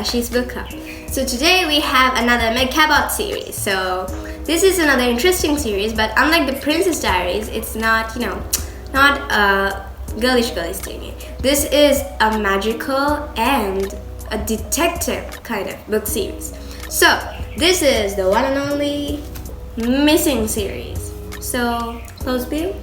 Ashi's book club. So today we have another coupboard series. So this is another interesting series, but unlike the Princess Diaries, it's not not a girlish thingy. This is a magical and a detective kind of book series. So this is the one and only missing series. So close view,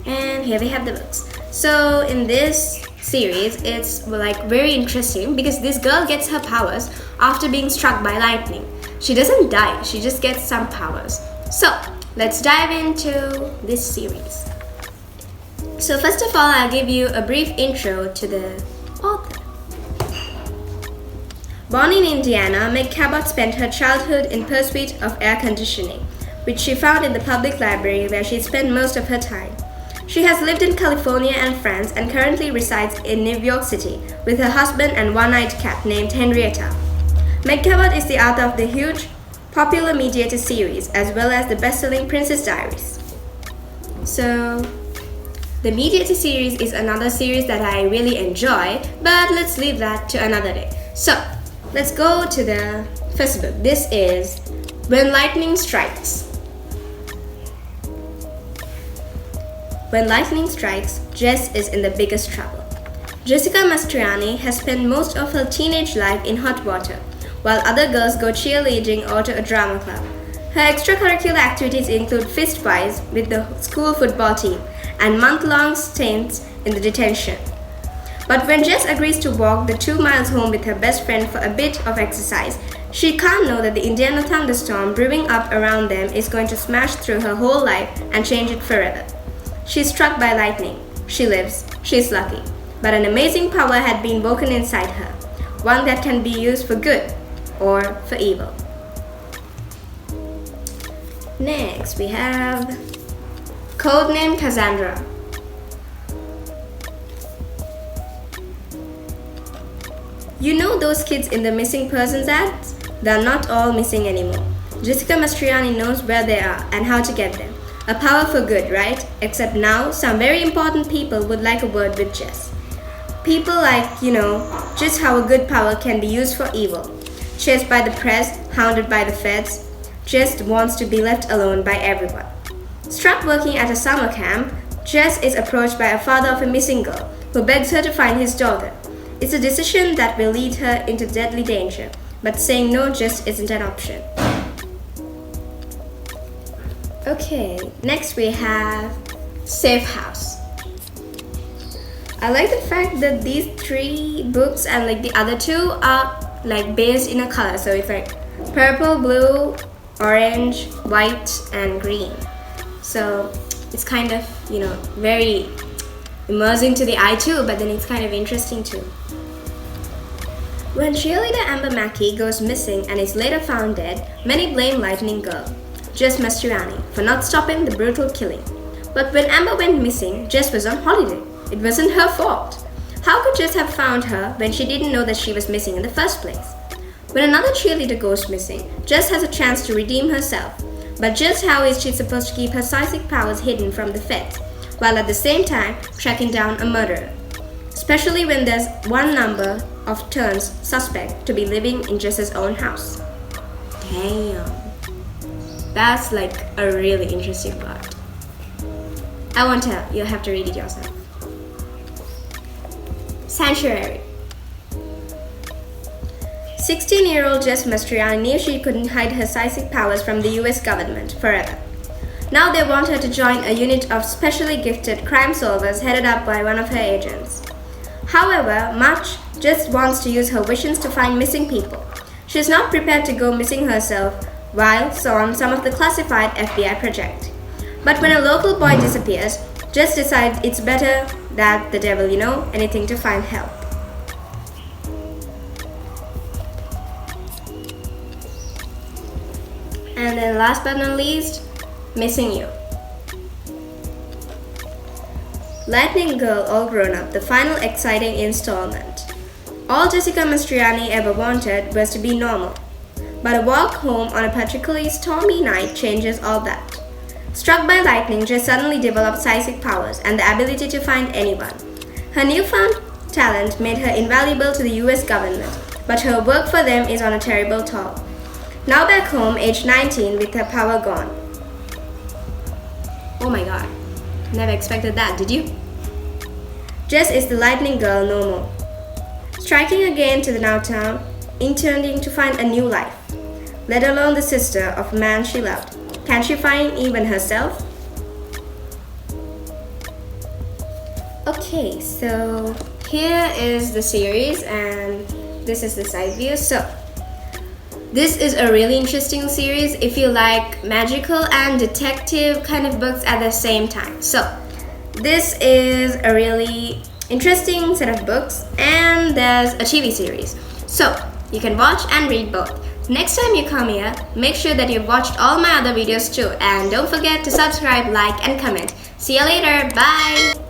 and here we have the books. So in this series, it's like very interesting because this girl gets her powers after being struck by lightning. She doesn't die, she just gets some powers. So let's dive into this series. So first of all, I'll give you a brief intro to the author. Born in Indiana, Meg Cabot spent her childhood in pursuit of air conditioning, which she found in the public library where she spent most of her time. She has lived in California and France and currently resides in New York City with her husband and one-eyed cat named Henrietta. Meg Cabot is the author of the huge, popular Mediator series as well as the best-selling Princess Diaries. So, the Mediator series is another series that I really enjoy, but let's leave that to another day. So, let's go to the first book. This is When Lightning Strikes. When lightning strikes, Jess is in the biggest trouble. Jessica Mastriani has spent most of her teenage life in hot water, while other girls go cheerleading or to a drama club. Her extracurricular activities include fist fights with the school football team and month-long stints in the detention. But when Jess agrees to walk the 2 miles home with her best friend for a bit of exercise, she can't know that the Indiana thunderstorm brewing up around them is going to smash through her whole life and change it forever. She's struck by lightning. She lives. She's lucky. But an amazing power had been woken inside her, one that can be used for good or for evil. Next, we have Codename Cassandra. You know those kids in the missing persons ads? They're not all missing anymore. Jessica Mastriani knows where they are and how to get them. A power for good, right? Except now, some very important people would like a word with Jess. People like, just how a good power can be used for evil. Chased by the press, hounded by the feds, Jess wants to be left alone by everyone. Struck working at a summer camp, Jess is approached by a father of a missing girl who begs her to find his daughter. It's a decision that will lead her into deadly danger, but saying no just isn't an option. Okay, next we have Safe House. I like the fact that these 3 books and like the other 2 are like based in a color. So it's like purple, blue, orange, white, and green. So it's kind of, very immersing to the eye too, but then it's kind of interesting too. When cheerleader Amber Mackey goes missing and is later found dead, many blame Lightning Girl, Jess Mastriani, for not stopping the brutal killing. But when Amber went missing, Jess was on holiday. It wasn't her fault. How could Jess have found her when she didn't know that she was missing in the first place? When another cheerleader goes missing, Jess has a chance to redeem herself. But just how is she supposed to keep her psychic powers hidden from the feds, while at the same time tracking down a murderer? Especially when there's one number of turns suspect to be living in Jess's own house. Damn. That's like a really interesting part. I won't tell, you'll have to read it yourself. Sanctuary. 16-year-old Jess Mastriani knew she couldn't hide her psychic powers from the US government forever. Now they want her to join a unit of specially gifted crime solvers headed up by one of her agents. However, March just wants to use her visions to find missing people. She's not prepared to go missing herself while on some of the classified FBI project. But when a local boy disappears, Jess decides it's better that the devil, anything to find help. And then last but not least, Missing You. Lightning Girl All Grown Up, the final exciting installment. All Jessica Mastriani ever wanted was to be normal. But a walk home on a particularly stormy night changes all that. Struck by lightning, Jess suddenly develops psychic powers and the ability to find anyone. Her newfound talent made her invaluable to the US government, but her work for them is on a terrible toll. Now back home, aged 19, with her power gone. Oh my god, never expected that, did you? Jess is the lightning girl no more. Striking again to the now town, intending to find a new life, let alone the sister of a man she loved. Can she find even herself? Okay, so here is the series and this is the side view. So this is a really interesting series if you like magical and detective kind of books at the same time. So this is a really interesting set of books and there's a TV series. So you can watch and read both. Next time you come here, make sure that you've watched all my other videos too, and don't forget to subscribe, like and comment. See you later, bye!